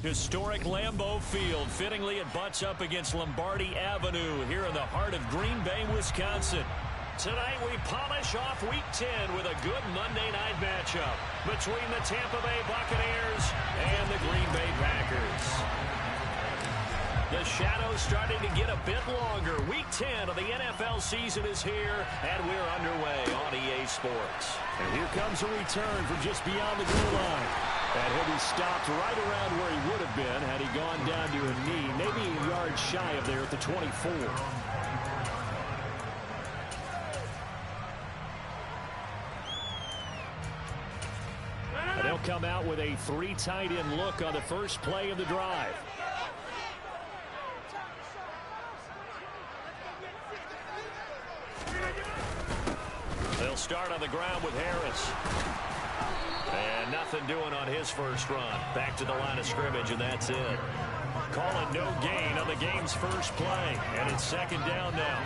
Historic Lambeau Field. Fittingly, it butts up against Lombardi Avenue here in the heart of Green Bay, Wisconsin. Tonight we polish off Week 10 with a good Monday night matchup between the Tampa Bay Buccaneers and the Green Bay Packers. The shadow's starting to get a bit longer. Week 10 of the NFL season is here, and we're underway on EA Sports. And here comes a return from just beyond the goal line. And he'll be stopped right around where he would have been had he gone down to a knee, maybe a yard shy of there at the 24. And they'll come out with a 3 tight end look on the first play of the drive. They'll start on the ground with Harris. And nothing doing on his first run. Back to the line of scrimmage, and that's it. Calling no gain on the game's first play. And it's second down now.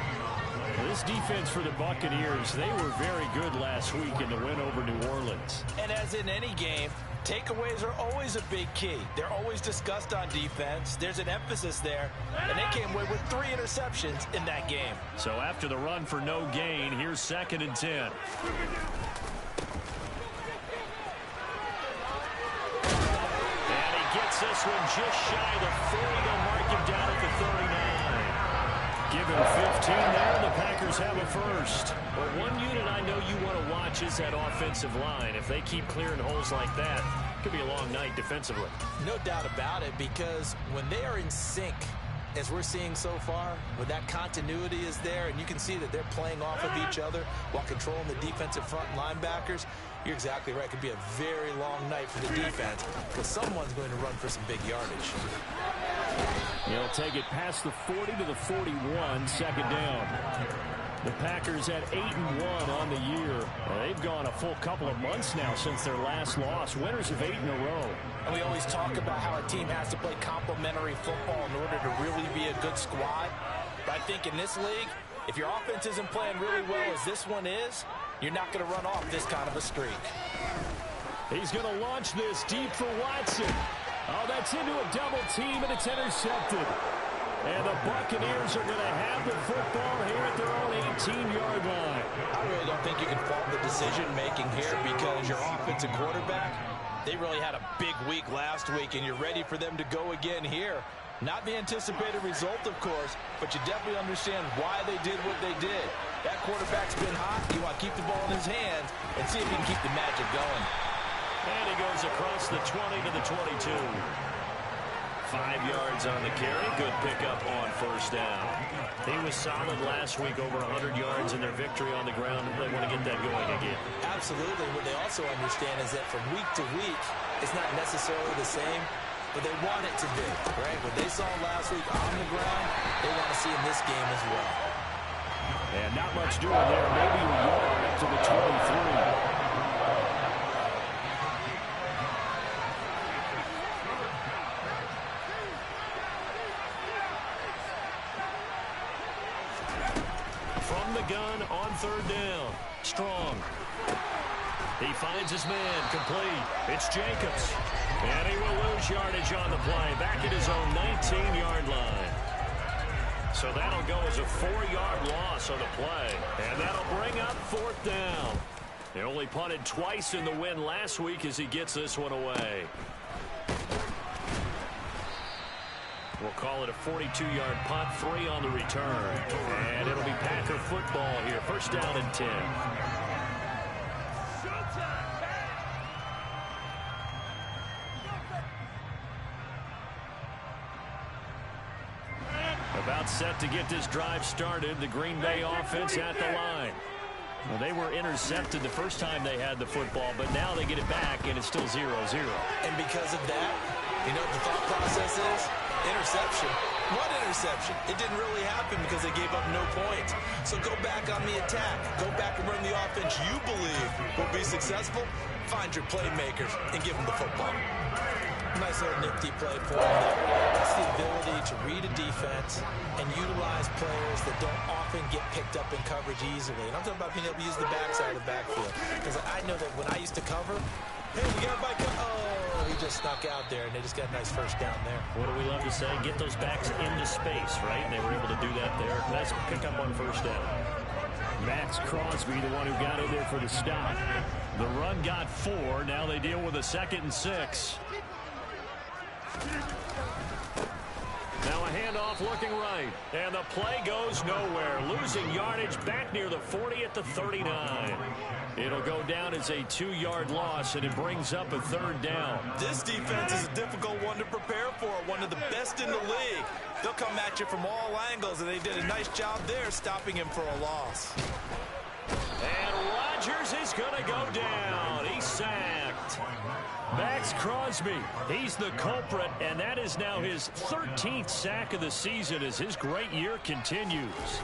This defense for the Buccaneers, they were very good last week in the win over New Orleans. And as in any game, takeaways are always a big key. They're always discussed on defense. There's an emphasis there. And they came away with 3 interceptions in that game. So after the run for no gain, here's 2nd and 10. Gets this one just shy of the 40. They'll mark him down at the 39. Give him 15 there. The Packers have a first. Well, one unit I know you want to watch is that offensive line. If they keep clearing holes like that, it could be a long night defensively. No doubt about it, because when they are in sync, as we're seeing so far, when that continuity is there and you can see that they're playing off of each other while controlling the defensive front linebackers, you're exactly right. It could be a very long night for the defense because someone's going to run for some big yardage. He'll take it past the 40 to the 41, second down. The Packers at 8-1 on the year. They've gone a full couple of months now since their last loss. Winners of 8 in a row. And we always talk about how a team has to play complementary football in order to really be a good squad. But I think in this league, if your offense isn't playing really well as this one is, you're not going to run off this kind of a streak. He's going to launch this deep for Watson. Oh, that's into a double team, and it's intercepted. And the Buccaneers are going to have the football here at their own 18-yard line. I really don't think you can fault the decision-making here because your offensive quarterback, they really had a big week last week, and you're ready for them to go again here. Not the anticipated result, of course, but you definitely understand why they did what they did. That quarterback's been hot. You want to keep the ball in his hands and see if he can keep the magic going. And he goes across the 20 to the 22. 5 yards on the carry. Good pickup on first down. He was solid last week, over 100 yards in their victory on the ground. They want to get that going again. Absolutely. What they also understand is that from week to week, it's not necessarily the same, but they want it to be, right? What they saw last week on the ground, they want to see in this game as well. And not much doing there. Maybe a yard up to the 23. Gun on third down. Strong. He finds his man. Complete. It's Jacobs. And he will lose yardage on the play. Back at his own 19-yard line. So that'll go as a 4-yard loss on the play. And that'll bring up fourth down. They only punted twice in the win last week as he gets this one away. We'll call it a 42-yard punt, 3 on the return. And it'll be Packer football here. First down and 10. About set to get this drive started. The Green Bay offense at the line. Well, they were intercepted the first time they had the football, but now they get it back, and it's still 0-0. And because of that, you know what the thought process is? Interception. What interception? It didn't really happen because they gave up no points. So go back on the attack. Go back and run the offense you believe will be successful. Find your playmakers and give them the football. Nice little nifty play for them there. That's the ability to read a defense and utilize players that don't often get picked up in coverage easily. And I'm talking about being able to use the backside of the backfield. Because I know that when I used to cover, Hey, we got a bike. Oh, he just snuck out there, and they just got a nice first down there. What do we love to say? Get those backs into space, right? And they were able to do that there. Nice pickup on first down. Max Crosby, the one who got in there for the stop. The run got 4. Now they deal with a 2nd and 6. Now a handoff looking right. And the play goes nowhere. Losing yardage back near the 40 at the 39. It'll go down as a 2-yard loss, and it brings up a 3rd down. This defense is a difficult one to prepare for. One of the best in the league. They'll come at you from all angles, and they did a nice job there stopping him for a loss. And Rodgers is going to go down. He's sacked. Max Crosby, he's the culprit, and that is now his 13th sack of the season as his great year continues.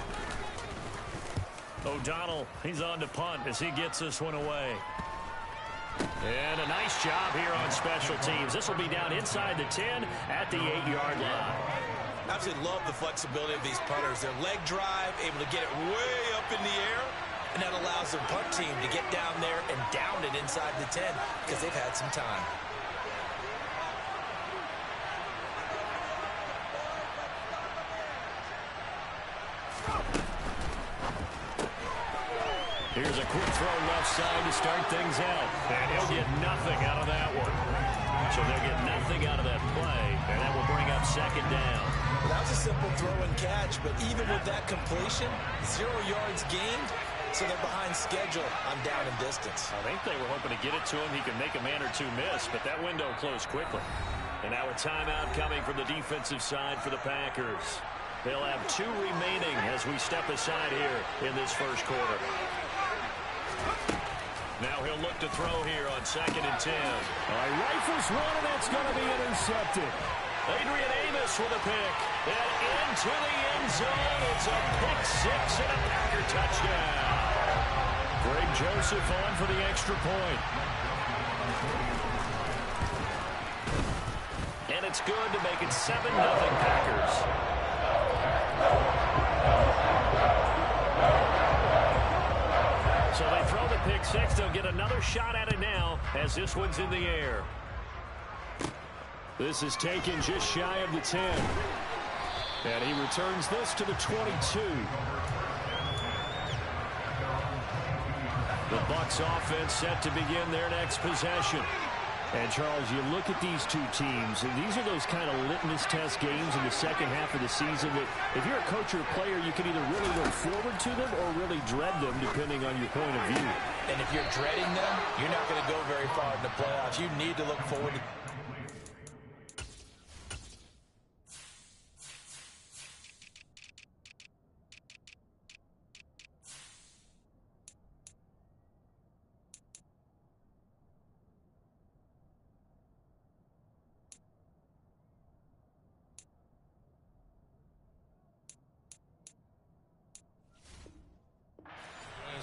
O'Donnell, he's on to punt as he gets this one away. And a nice job here on special teams. This will be down inside the 10 at the 8-yard line. Absolutely love the flexibility of these punters. Their leg drive, able to get it way up in the air, and that allows their punt team to get down there and down it inside the 10 because they've had some time. Here's a quick throw left side to start things out. And he'll get nothing out of that one. So they'll get nothing out of that play, and that will bring up 2nd down. Well, that was a simple throw and catch, but even with that completion, 0 yards gained, so they're behind schedule on down and distance. I think they were hoping to get it to him. He could make a man or two miss, but that window closed quickly. And now a timeout coming from the defensive side for the Packers. They'll have 2 remaining as we step aside here in this first quarter. Now he'll look to throw here on 2nd and 10. All right, rifles one, and that's going to be intercepted. Adrian Amos with a pick. And into the end zone. It's a pick 6 and a Packer touchdown. Greg Joseph on for the extra point. And it's good to make it 7-0 Packers. So they throw the pick 6. They'll get another shot at it now as this one's in the air. This is taken just shy of the 10. And he returns this to the 22. The Bucs offense set to begin their next possession. And, Charles, you look at these two teams, and these are those kind of litmus test games in the second half of the season that if you're a coach or a player, you can either really look forward to them or really dread them, depending on your point of view. And if you're dreading them, you're not going to go very far in the playoffs. You need to look forward to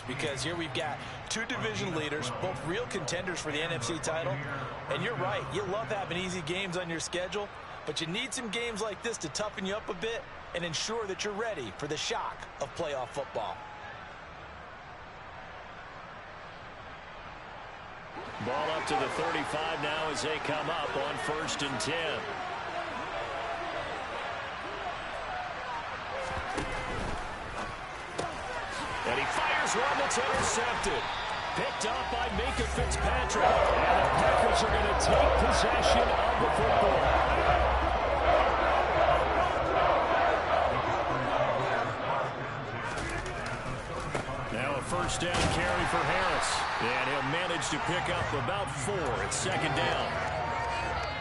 because here we've got 2 division leaders, both real contenders for the NFC title. And you're right, you love having easy games on your schedule, but you need some games like this to toughen you up a bit and ensure that you're ready for the shock of playoff football. Ball up to the 35 now as they come up on 1st and 10. And he fires one that's intercepted. Picked up by Minka Fitzpatrick. And the Packers are going to take possession of the football. Now a 1st down carry for Harris. And he'll manage to pick up about 4. It's 2nd down.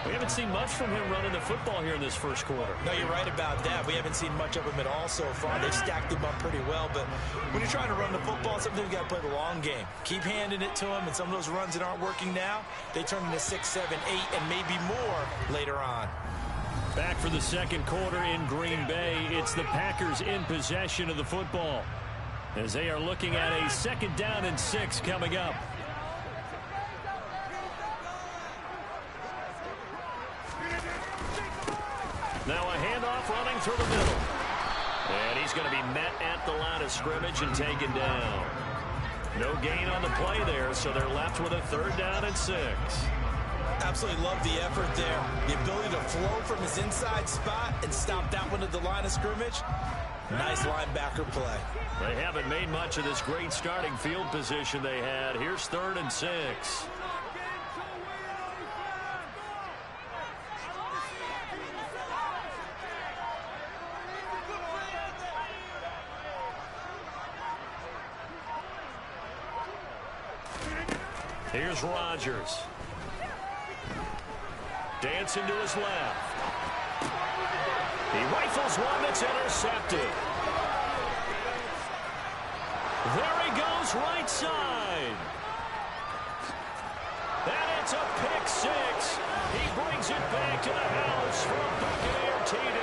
We haven't seen much from him running the football here in this first quarter. No, you're right about that. We haven't seen much of him at all so far. They've stacked him up pretty well, but when you're trying to run the football, sometimes you got to play the long game. Keep handing it to him, and some of those runs that aren't working now, they turn into 6, 7, 8, and maybe more later on. Back for the second quarter in Green Bay. It's the Packers in possession of the football as they are looking at a 2nd down and 6 coming up. Now a handoff running through the middle. And he's going to be met at the line of scrimmage and taken down. No gain on the play there, so they're left with a 3rd down and 6. Absolutely love the effort there. The ability to flow from his inside spot and stop that one at the line of scrimmage. Nice linebacker play. They haven't made much of this great starting field position they had. Here's 3rd and 6. Here's Rodgers. Dancing to his left. He rifles one that's intercepted. There he goes, right side. And it's a pick 6. He brings it back to the house for a Buccaneer TD.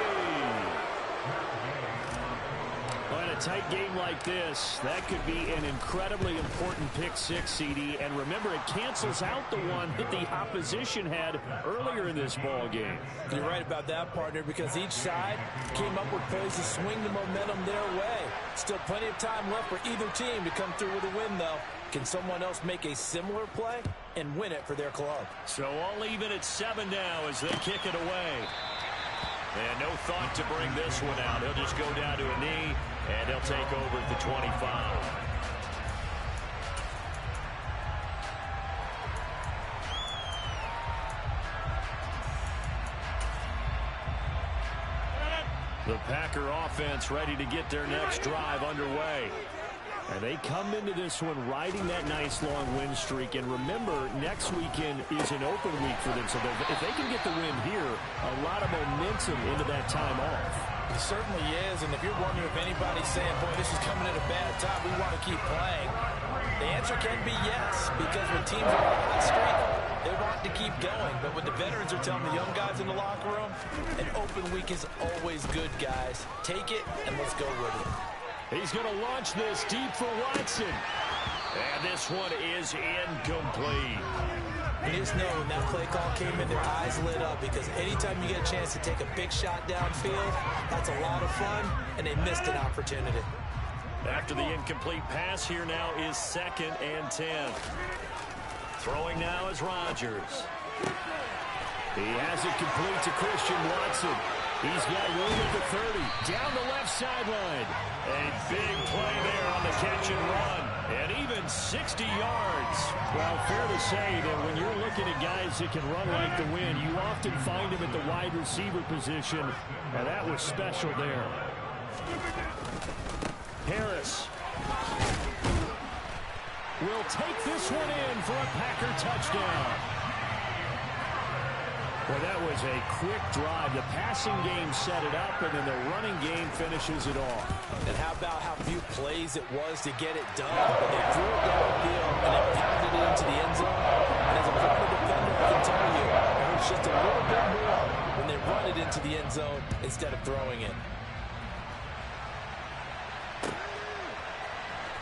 In a tight game like this, that could be an incredibly important pick 6, CD. And remember, it cancels out the one that the opposition had earlier in this ball game. You're right about that, partner, because each side came up with plays to swing the momentum their way. Still plenty of time left for either team to come through with a win, though. Can someone else make a similar play and win it for their club? So all even at 7 now as they kick it away. And no thought to bring this one out. He'll just go down to a knee, and he'll take over at the 25. The Packer offense ready to get their next drive underway. And they come into this one riding that nice long win streak. And remember, next weekend is an open week for them. So if they can get the win here, a lot of momentum into that time off. It certainly is. And if you're wondering if anybody's saying, boy, this is coming at a bad time, we want to keep playing, the answer can be yes. Because when teams are on a hot streak, they want to keep going. But when the veterans are telling the young guys in the locker room, an open week is always good, guys. Take it and let's go with it. He's going to launch this deep for Watson. And this one is incomplete. You just know when that play call came in, their eyes lit up, because anytime you get a chance to take a big shot downfield, that's a lot of fun, and they missed an opportunity. After the incomplete pass, here now is 2nd and 10. Throwing now is Rodgers. He has it complete to Christian Watson. He's got room at the 30, down the left sideline. A big play there on the catch and run, and even 60 yards. Well, fair to say that when you're looking at guys that can run like the wind, you often find them at the wide receiver position, and that was special there. Harris will take this one in for a Packer touchdown. Well, that was a quick drive. The passing game set it up, and then the running game finishes it off. And how about how few plays it was to get it done? But they threw it downfield, and they pounded it into the end zone. And as a former defender, I can tell you, it hurts just a little bit more when they run it into the end zone instead of throwing it.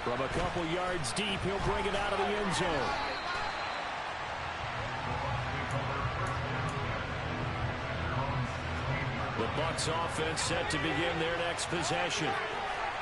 From a couple yards deep, he'll bring it out of the end zone. The Bucs offense set to begin their next possession.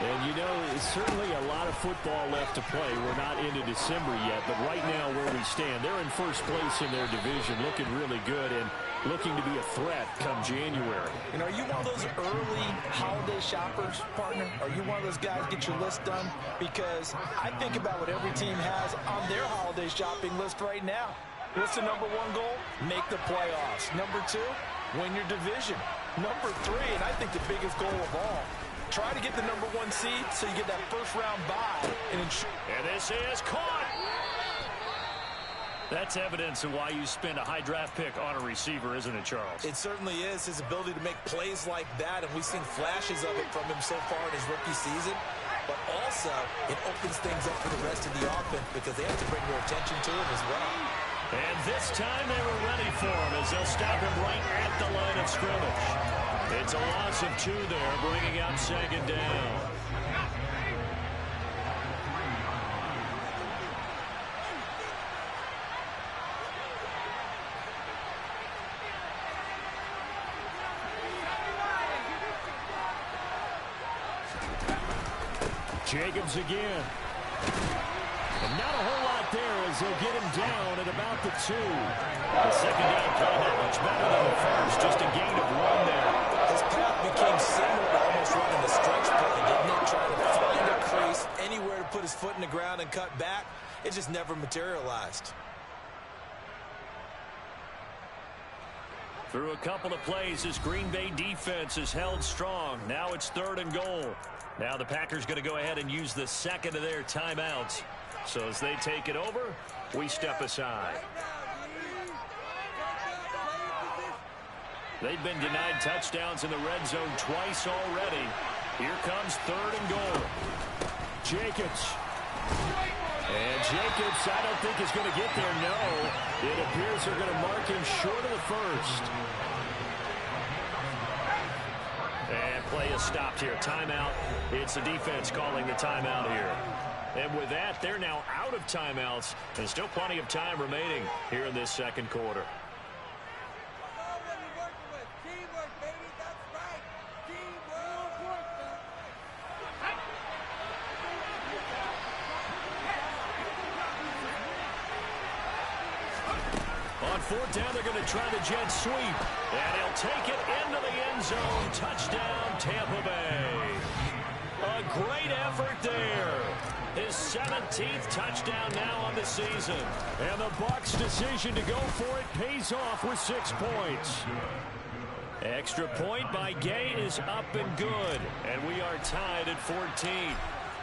And, you know, it's certainly a lot of football left to play. We're not into December yet, but right now where we stand, they're in first place in their division, looking really good and looking to be a threat come January. And are you one of those early holiday shoppers, partner? Are you one of those guys get your list done? Because I think about what every team has on their holiday shopping list right now. What's the number 1 goal? Make the playoffs. Number 2, win your division. Number 3, and I think the biggest goal of all, try to get the number 1 seed so you get that first-round bye. And this is caught. That's evidence of why you spend a high draft pick on a receiver, isn't it, Charles? It certainly is. His ability to make plays like that, and we've seen flashes of it from him so far in his rookie season. But also, it opens things up for the rest of the offense because they have to bring more attention to him as well. And this time they were ready for him as they'll stop him right at the line of scrimmage. It's a loss of 2 there, bringing out 2nd down. Jacobs again. And not a whole lot there as they'll get him down at about the 2. The second down play not much better than the first, just a gain of 1 there. His path became similar to almost running a stretch play, didn't it? Trying to find a crease, anywhere to put his foot in the ground and cut back. It just never materialized. Through a couple of plays, this Green Bay defense is held strong. Now it's 3rd and goal. Now the Packers going to go ahead and use the second of their timeouts. So as they take it over, we step aside. They've been denied touchdowns in the red zone twice already. Here comes 3rd and goal. Jacobs. And Jacobs, I don't think is going to get there. No. It appears they're going to mark him short of the first. And play is stopped here. Timeout. It's the defense calling the timeout here. And with that, they're now out of timeouts. And still plenty of time remaining here in this second quarter. On 4th down, they're going to try the jet sweep. And he'll take it into the end zone. Touchdown, Tampa Bay. A great effort there. His 17th touchdown now on the season. And the Bucs' decision to go for it pays off with 6 points. Extra point by Gay is up and good. And we are tied at 14.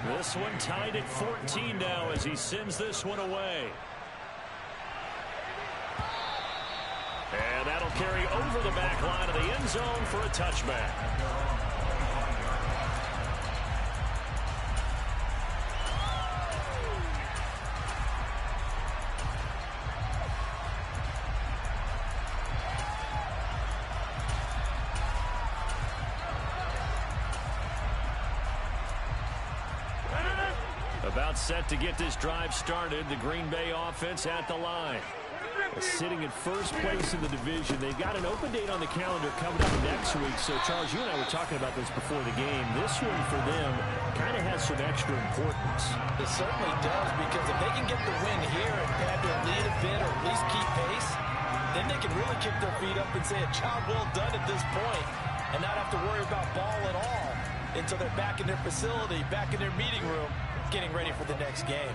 This one tied at 14 now as he sends this one away. And that'll carry over the back line of the end zone for a touchback. About set to get this drive started. The Green Bay offense at the line. Sitting in first place in the division. They've got an open date on the calendar coming up next week. So, Charles, you and I were talking about this before the game. This one for them kind of has some extra importance. It certainly does, because if they can get the win here and pad their lead a bit or at least keep pace, then they can really kick their feet up and say a job well done at this point and not have to worry about ball at all until they're back in their facility, back in their meeting room, getting ready for the next game.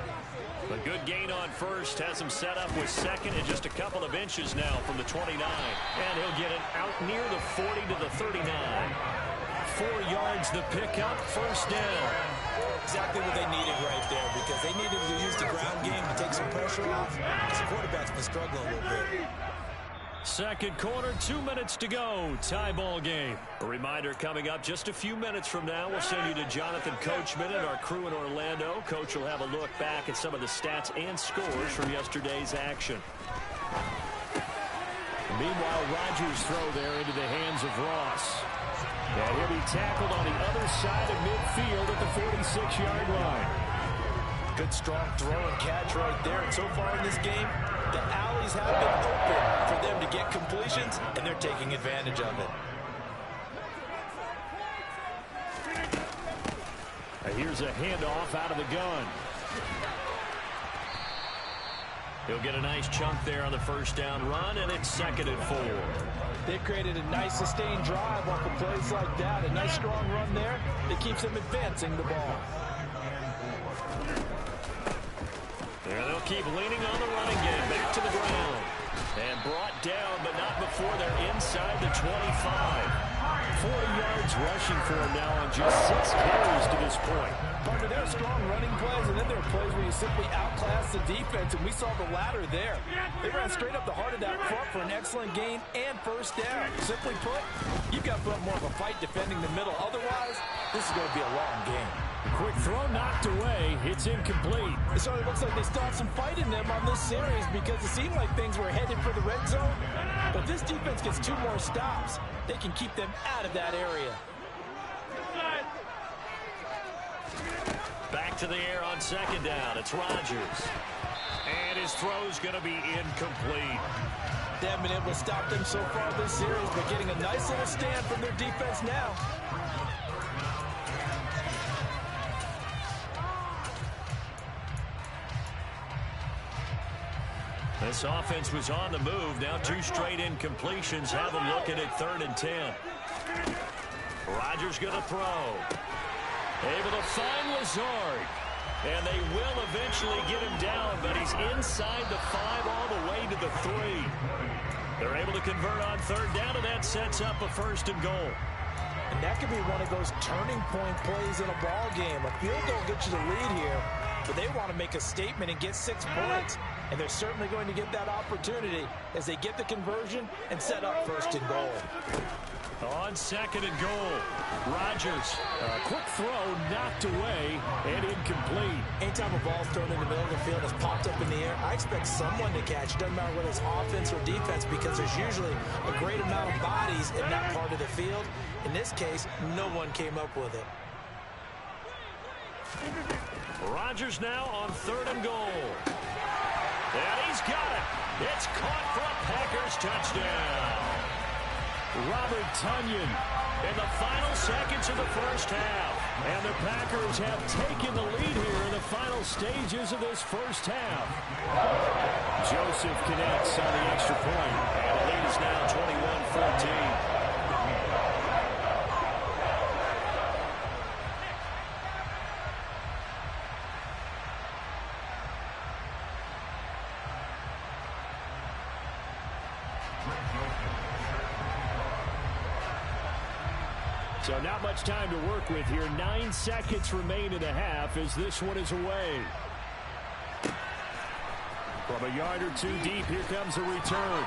A good gain on first has him set up with second and just a couple of inches now from the 29. And he'll get it out near the 40 to the 39. 4 yards the pickup, first down. Exactly what they needed right there, because they needed to use the ground game to take some pressure off. The quarterback's been struggling a little bit. Second quarter, 2 minutes to go. Tie ball game. A reminder coming up just a few minutes from now. We'll send you to Jonathan Coachman and our crew in Orlando. Coach will have a look back at some of the stats and scores from yesterday's action. Meanwhile, Rodgers' throw there into the hands of Ross. And he'll be tackled on the other side of midfield at the 46-yard line. Good strong throw and catch right there. And so far in this game, the alleys have been open for them to get completions, and they're taking advantage of it. Here's a handoff out of the gun. He'll get a nice chunk there on the first down run, and it's 2nd and 4. They've created a nice sustained drive off of plays like that. A nice strong run there that keeps them advancing the ball. And they'll keep leaning on the running game. Back to the ground. And brought down, but not before they're inside the 25. 40 yards rushing for him now on just 6 carries to this point. Partner, there are strong running plays, and then there are plays where you simply outclass the defense, and we saw the latter there. They ran straight up the heart of that front for an excellent gain and first down. Simply put, you've got to put more of a fight defending the middle. Otherwise, this is going to be a long game. Quick throw knocked away. It's incomplete. It certainly looks like they still have some fight in them on this series, because it seemed like things were headed for the red zone. But if this defense gets 2 more stops, they can keep them out of that area. Back to the air on 2nd down. It's Rodgers. And his throw's going to be incomplete. They haven't been able to stop them so far this series, but getting a nice little stand from their defense now. This offense was on the move. Now 2 straight incompletions have them looking at 3rd and 10. Rodgers going to throw. Able to find Lazard. And they will eventually get him down, but he's inside the 5 all the way to the 3. They're able to convert on 3rd down, and that sets up a 1st and goal. And that could be one of those turning point plays in a ball game. A field goal gets you the lead here, but they want to make a statement and get 6 points. And they're certainly going to get that opportunity as they get the conversion and set up 1st and goal. On 2nd and goal, Rodgers. A quick throw knocked away and incomplete. Anytime a ball thrown in the middle of the field has popped up in the air, I expect someone to catch. Doesn't matter whether it's offense or defense, because there's usually a great amount of bodies in that part of the field. In this case, no one came up with it. Rodgers now on 3rd and goal. And he's got it. It's caught for a Packers touchdown. Robert Tonyan In the final seconds of the 1st half. And the Packers have taken the lead here in the final stages of this 1st half. Joseph connects on the extra point. And the lead is now 21-14. So not much time to work with here. 9 seconds remain in the half as this one is away. From a yard or 2 deep, here comes a return.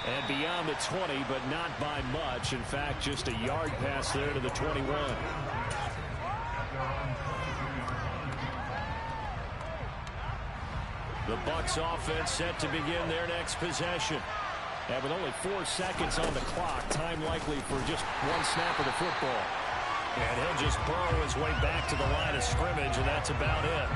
And beyond the 20, but not by much. In fact, just a yard pass there to the 21. The Bucs offense set to begin their next possession. And with only 4 seconds on the clock, time likely for just 1 snap of the football. And he'll just burrow his way back to the line of scrimmage, and that's about it.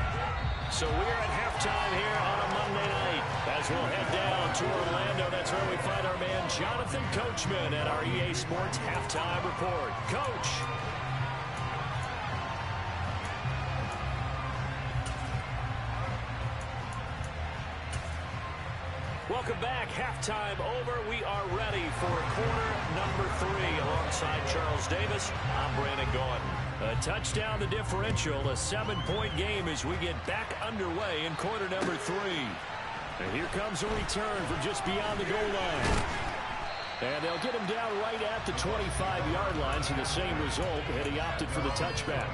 So we're at halftime here on a Monday night. As we'll head down to Orlando, that's where we find our man Jonathan Coachman at our EA Sports Halftime Report. Coach. Welcome back. Halftime over. We are ready for quarter number 3 alongside Charles Davis. I'm Brandon Gaudin. A touchdown the differential. A 7-point game as we get back underway in quarter number 3. And here comes a return from just beyond the goal line. And they'll get him down right at the 25-yard line. So the same result, and he opted for the touchback.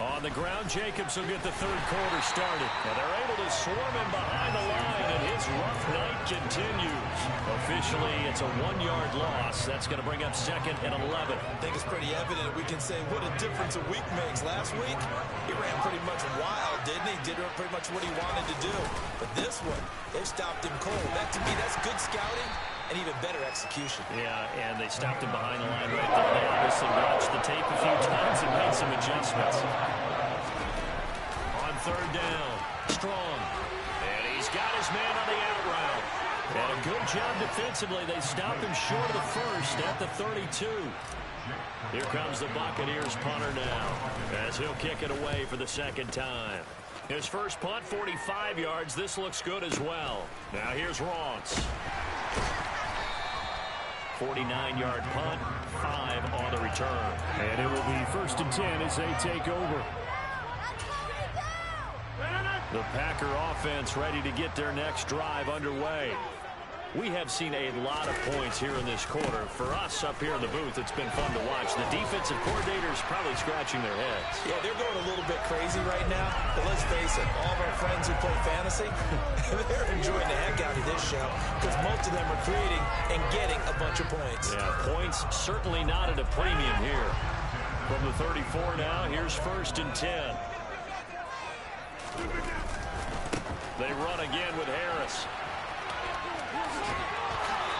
On the ground, Jacobs will get the 3rd quarter started. And they're able to swarm him behind the line, and his rough night continues. Officially, it's a 1-yard loss. That's going to bring up 2nd and 11. I think it's pretty evident we can say what a difference a week makes. Last week, he ran pretty much wild, didn't he? Did pretty much what he wanted to do. But this one, they stopped him cold. That, to me, that's good scouting and even better execution. Yeah, and they stopped him behind the line right there. They obviously watched the tape a few times and made some adjustments. On 3rd down, Strong. And he's got his man on the out route. And a good job defensively. They stopped him short of the 1st at the 32. Here comes the Buccaneers punter now as he'll kick it away for the 2nd time. His first punt, 45 yards. This looks good as well. Now here's Rawns. 49-yard punt, 5 on the return. And it will be 1st and 10 as they take over. The Packer offense ready to get their next drive underway. We have seen a lot of points here in this quarter. For us up here in the booth, it's been fun to watch. The defensive coordinators probably scratching their heads. Yeah, they're going a little bit crazy right now. But let's face it, all of our friends who play fantasy, they're enjoying the heck out of this show because most of them are creating and getting a bunch of points. Yeah, points certainly not at a premium here. From the 34 now, here's 1st and 10. They run again with Harris.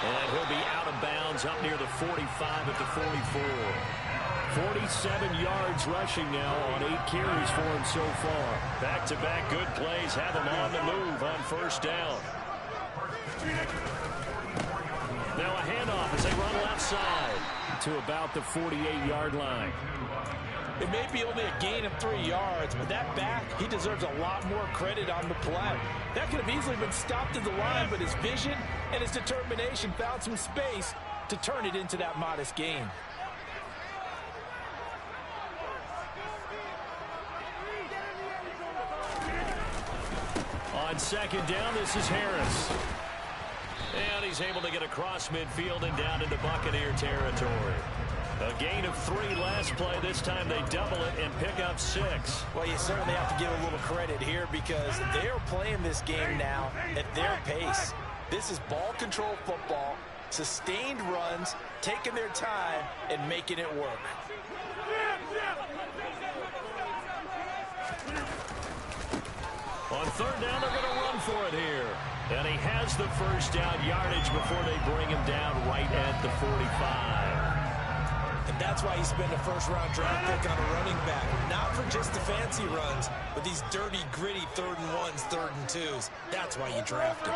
And he'll be out of bounds up near the 45 at the 44. 47 yards rushing now on 8 carries for him so far. Back-to-back good plays have him on the move on 1st down. Now a handoff as they run left side. to about the 48-yard line. It may be only a gain of 3 yards, but that back, he deserves a lot more credit on the play. That could have easily been stopped at the line, but his vision and his determination found some space to turn it into that modest gain. On second down, this is Harris. And he's able to get across midfield and down into Buccaneer territory. A gain of 3 last play. This time they double it and pick up 6. Well, you certainly have to give a little credit here because they are playing this game now at their pace. This is ball control football, sustained runs, taking their time, and making it work. On third down, they're going to run for it here. And he has the first down yardage before they bring him down right at the 45. And that's why you spend a first-round draft pick on a running back. Not for just the fancy runs, but these dirty, gritty 3rd and 1s, 3rd and 2s. That's why you draft him.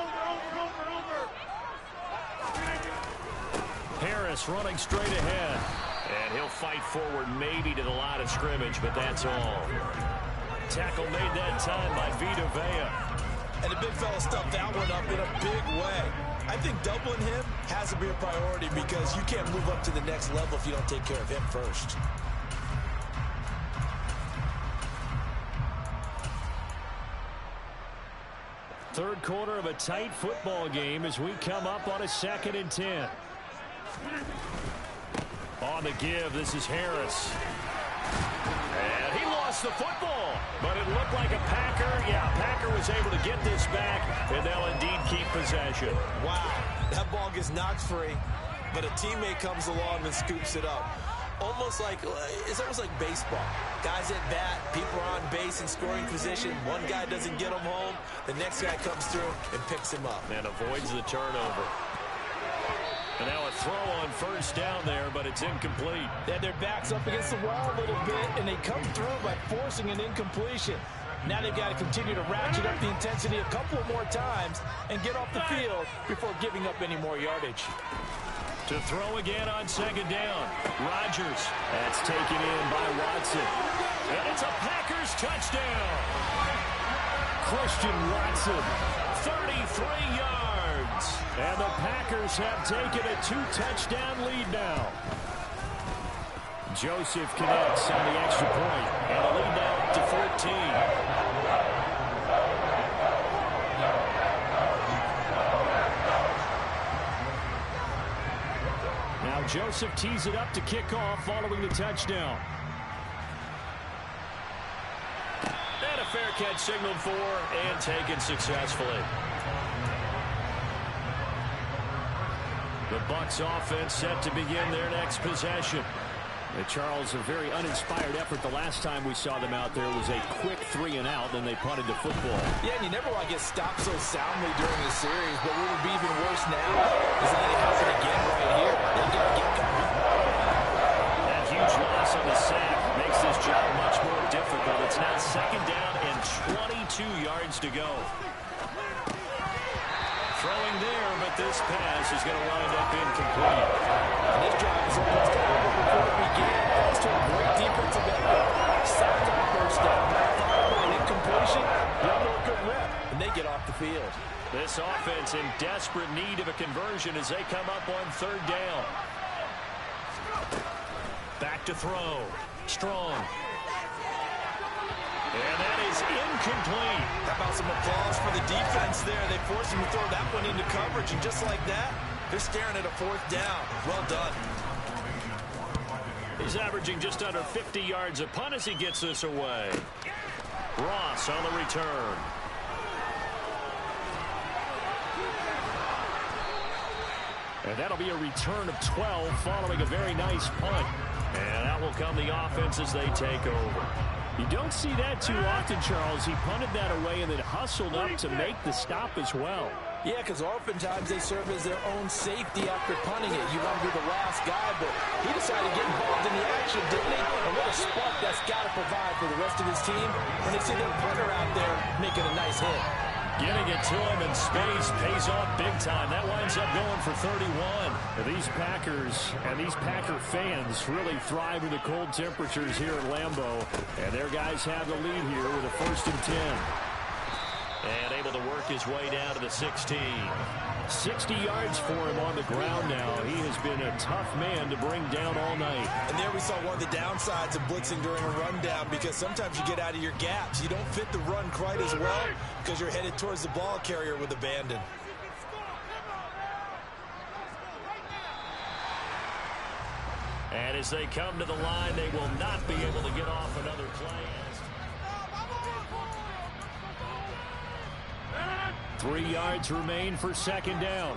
Harris running straight ahead. And he'll fight forward maybe to the line of scrimmage, but that's all. Tackle made that time by Vita Vea. And the big fella stuffed that one up in a big way. I think doubling him has to be a priority because you can't move up to the next level if you don't take care of him first. Third quarter of a tight football game as we come up on a 2nd and 10. On the give, this is Harris. And he lost the football, but it looked like a Packer. Yeah, Packer was able to get this back, and they'll indeed keep possession. Wow, that ball gets knocked free, but a teammate comes along and scoops it up. It's almost like baseball. Guys at bat, people are on base in scoring position. One guy doesn't get him home, the next guy comes through and picks him up. And avoids the turnover. And now a throw on first down there, but it's incomplete. They had their backs up against the wall a little bit, and they come through by forcing an incompletion. Now they've got to continue to ratchet up the intensity a couple more times and get off the field before giving up any more yardage. To throw again on second down. Rodgers. That's taken in by Watson. And it's a Packers touchdown. Christian Watson, 33 yards. And the Packers have taken a 2-touchdown lead now. Joseph connects on the extra point. And the lead now up to 14. Joseph tees it up to kick off following the touchdown. And a fair catch signaled for and taken successfully. The Bucs offense set to begin their next possession. Charles, a very uninspired effort the last time we saw them out there was a quick 3 and out, then they punted the football. Yeah, and you never want to get stopped so soundly during the series, but what would be even worse now is that it happens again right here. They got to get going. That huge loss on the sack makes this job much more difficult. It's now second down and 22 yards to go. Throwing there, but this pass is going to wind up incomplete. And this drive is almost over before it began. Thanks to a great defensive effort. Sacked on first down. Following an incompletion, they'll know a good rep, and they get off the field. This offense in desperate need of a conversion as they come up on third down. Back to throw. Strong. And that is incomplete. How about some applause for the defense there? They forced him to throw that one into coverage, and just like that, they're staring at a 4th down. Well done. He's averaging just under 50 yards a punt as he gets this away. Ross on the return. And that'll be a return of 12 following a very nice punt. And that will come the offense as they take over. You don't see that too often, Charles. He punted that away and then hustled up to make the stop as well. Yeah, because oftentimes they serve as their own safety after punting it. You want to be the last guy, but he decided to get involved in the action, didn't he? And what a spark that's got to provide for the rest of his team when they see their punter out there making a nice hit. Getting it to him in space pays off big time. That winds up going for 31. These Packers and these Packer fans really thrive in the cold temperatures here at Lambeau. And their guys have the lead here with a 1st and 10. And able to work his way down to the 16. 60 yards for him on the ground now. He has been a tough man to bring down all night. And there we saw one of the downsides of blitzing during a rundown, because sometimes you get out of your gaps. You don't fit the run quite as well because you're headed towards the ball carrier with abandon. And as they come to the line, they will not be able to get off another play. 3 yards remain for 2nd down.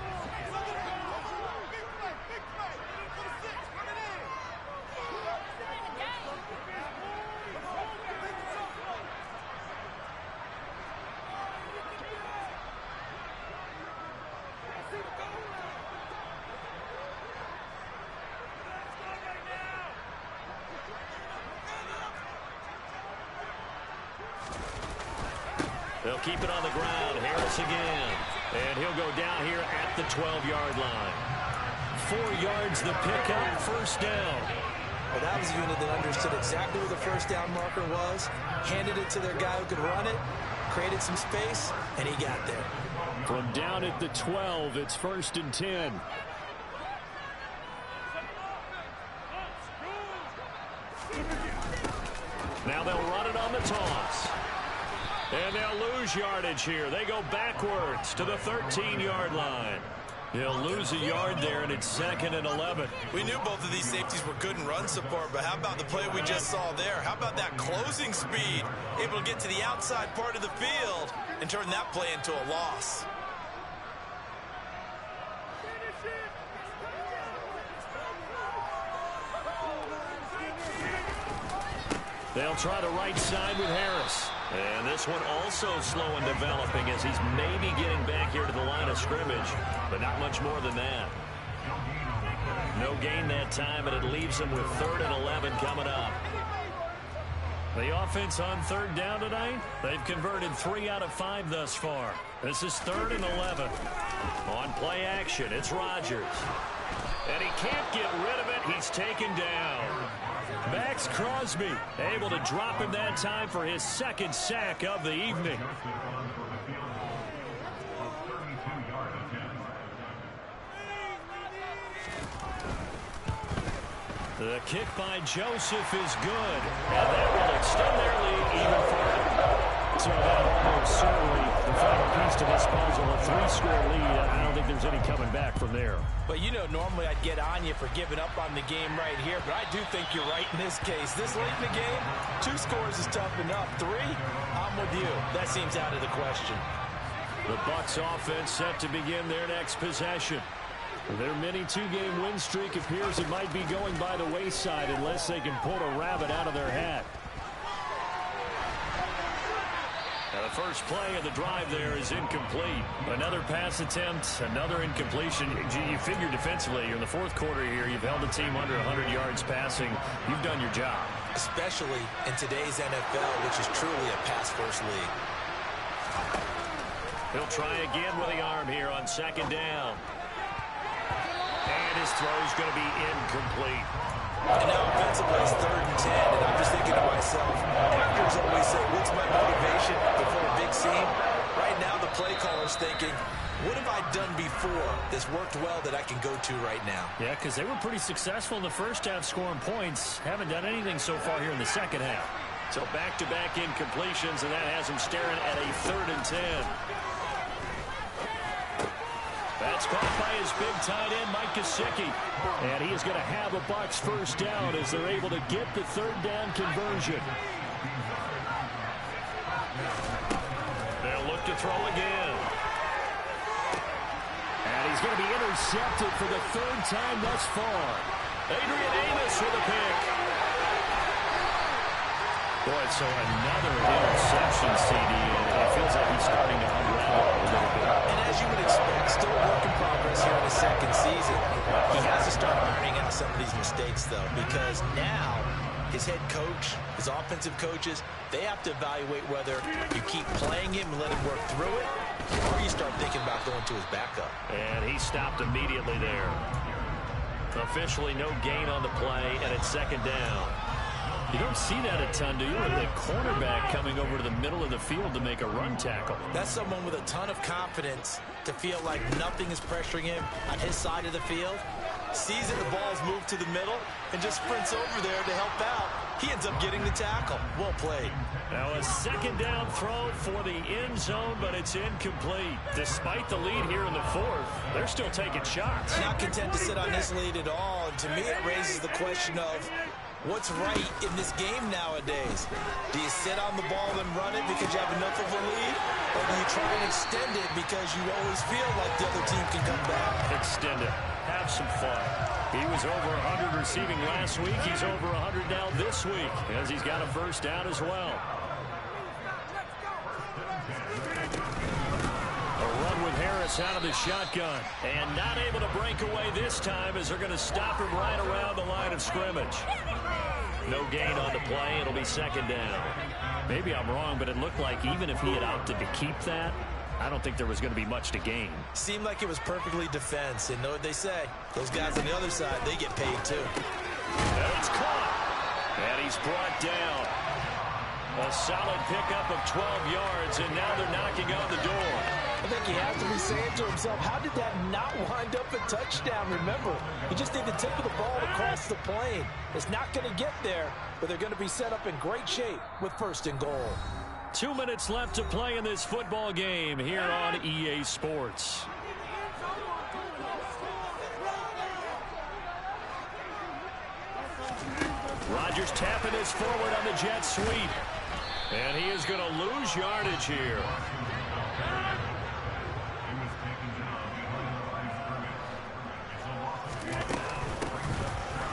They'll keep it on the ground. Harris again. And he'll go down here at the 12-yard line. 4 yards the pickup, 1st down. Well, that was a unit that understood exactly where the 1st down marker was, handed it to their guy who could run it, created some space, and he got there. From down at the 12, it's 1st and 10. Now they'll run it on the toss. And they'll lose yardage here. They go backwards to the 13-yard line. They'll lose a yard there, and it's 2nd and 11. We knew both of these safeties were good in run support, but how about the play we just saw there? How about that closing speed? Able to get to the outside part of the field and turn that play into a loss. They'll try the right side with Harris. And this one also slow in developing as he's maybe getting back here to the line of scrimmage, but not much more than that. No gain that time, and it leaves him with 3rd and 11 coming up. The offense on 3rd down tonight, they've converted 3 out of 5 thus far. This is 3rd and 11. On play action, it's Rodgers. And he can't get rid of it. He's taken down. Max Crosby able to drop him that time for his 2nd sack of the evening. The kick by Joseph is good, and that will extend their lead even further. So that almost certainly the final piece to this puzzle, a 3-score lead. I don't think there's any coming back from there. But you know, normally I'd get on you for giving up on the game right here, but I do think you're right in this case. This late in the game, 2 scores is tough enough. 3, I'm with you. That seems out of the question. The Bucs offense set to begin their next possession. Their mini 2-game win streak appears it might be going by the wayside unless they can pull a rabbit out of their hat. Now the first play of the drive there is incomplete. Another pass attempt, another incompletion. You figure defensively, in the 4th quarter here, you've held the team under 100 yards passing. You've done your job. Especially in today's NFL, which is truly a pass-first league. He'll try again with the arm here on 2nd down. And his throw's going to be incomplete. And now offensively it's 3rd and 10, and I'm just thinking to myself, actors always say, what's my motivation before a big scene? Right now the play caller's thinking, what have I done before that's worked well that I can go to right now? Yeah, because they were pretty successful in the first half scoring points. Haven't done anything so far here in the second half. So back-to-back incompletions, and that has him staring at a 3rd and 10. That's caught by his big tight end, Mike Gesicki. And he is going to have a Bucs 1st down as they're able to get the 3rd down conversion. They'll look to throw again. And he's going to be intercepted for the 3rd time thus far. Adrian Amos with a pick. Boy, so another interception, CD. It feels like he's starting to unravel a little bit. And as you would expect, still a work in progress here in his 2nd season. He has to start ironing out some of these mistakes, though, because now his head coach, his offensive coaches, they have to evaluate whether you keep playing him and let him work through it, or you start thinking about going to his backup. And he stopped immediately there. Officially no gain on the play, and it's second down. You don't see that a ton, do you? With the cornerback coming over to the middle of the field to make a run tackle. That's someone with a ton of confidence to feel like nothing is pressuring him on his side of the field. Sees that the ball's moved to the middle and just sprints over there to help out. He ends up getting the tackle. Well played. Now a second down throw for the end zone, but it's incomplete. Despite the lead here in the fourth, they're still taking shots. Not content to sit on this lead at all. And to me, it raises the question of what's right in this game nowadays. Do you sit on the ball and run it because you have enough of a lead? Or do you try and extend it because you always feel like the other team can come back? Extend it. Have some fun. He was over 100 receiving last week. He's over 100 now this week as he's got a first down as well. A run with Harris out of the shotgun. And not able to break away this time as they're going to stop him right around the line of scrimmage. No gain on the play. It'll be second down. Maybe I'm wrong, but it looked like even if he had opted to keep that, I don't think there was going to be much to gain. Seemed like it was perfectly defense. And know what they say? Those guys on the other side, they get paid too. And it's caught. And he's brought down. A solid pickup of 12 yards, and now they're knocking on the door. I think he has to be saying to himself, how did that not wind up a touchdown? Remember, he just need the tip of the ball to cross the plane. It's not going to get there, but they're going to be set up in great shape with first and goal. 2 minutes left to play in this football game here on EA Sports. Rodgers tapping his forward on the jet sweep. And he is going to lose yardage here.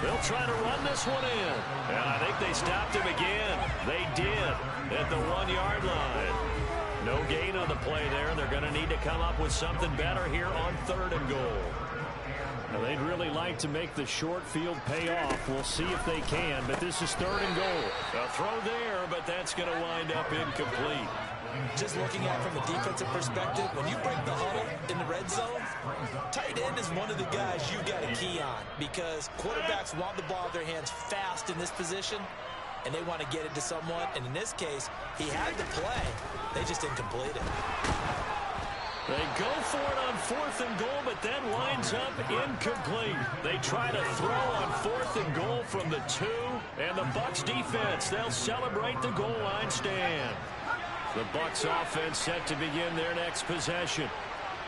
They'll try to run this one in. And I think they stopped him again. They did at the 1 yard line. No gain on the play there. They're going to need to come up with something better here on third and goal. Now, they'd really like to make the short field pay off. We'll see if they can, but this is third and goal. A throw there, but that's going to wind up incomplete. Just looking at it from a defensive perspective, when you break the huddle in the red zone, tight end is one of the guys you've got to key on because quarterbacks want the ball in their hands fast in this position, and they want to get it to someone. And in this case, he had the play. They just didn't complete it. They go for it on fourth and goal, but then winds up incomplete. They try to throw on fourth and goal from the 2, and the Bucs defense, they'll celebrate the goal line stand. The Bucs offense set to begin their next possession.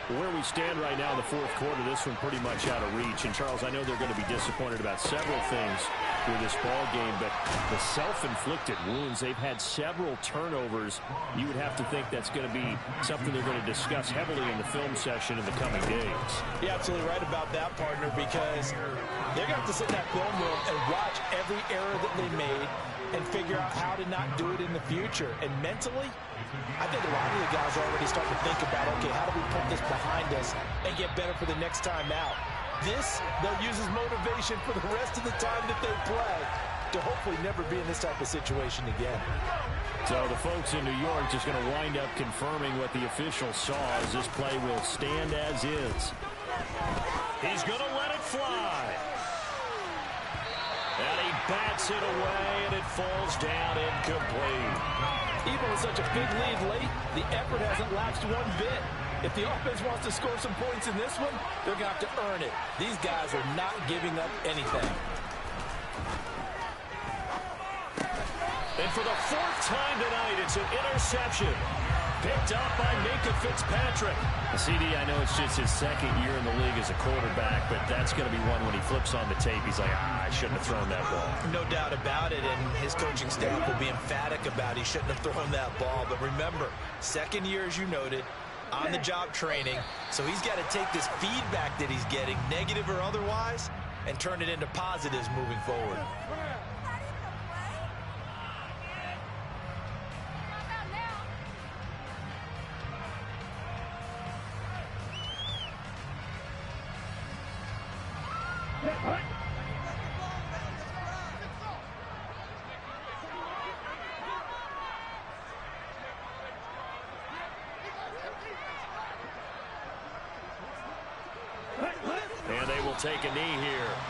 Where we stand right now in the fourth quarter, this one pretty much out of reach. And, Charles, I know they're going to be disappointed about several things with this ball game, but the self-inflicted wounds, they've had several turnovers. You would have to think that's going to be something they're going to discuss heavily in the film session in the coming days. You're absolutely right about that, partner, because they're going to have to sit in that film room and watch every error that they made and figure out how to not do it in the future. And mentally, I think a lot of the guys are already starting to think about, okay, how do we put this behind us and get better for the next time out? This, they'll use as motivation for the rest of the time that they play to hopefully never be in this type of situation again. So the folks in New York just going to wind up confirming what the officials saw as this play will stand as is. He's going to let it fly. And he bats it away, and it falls down incomplete. Even with such a big lead late, the effort hasn't lapsed one bit. If the offense wants to score some points in this one, they're going to have to earn it. These guys are not giving up anything. And for the fourth time tonight, it's an interception. Picked up by Minka Fitzpatrick. CD, I know it's just his second year in the league as a quarterback, but that's going to be one when he flips on the tape. He's like, I shouldn't have thrown that ball. No doubt about it, and his coaching staff will be emphatic about he shouldn't have thrown that ball. But remember, second year, as you noted, on-the-job training, so he's got to take this feedback that he's getting, negative or otherwise, and turn it into positives moving forward. take a knee here.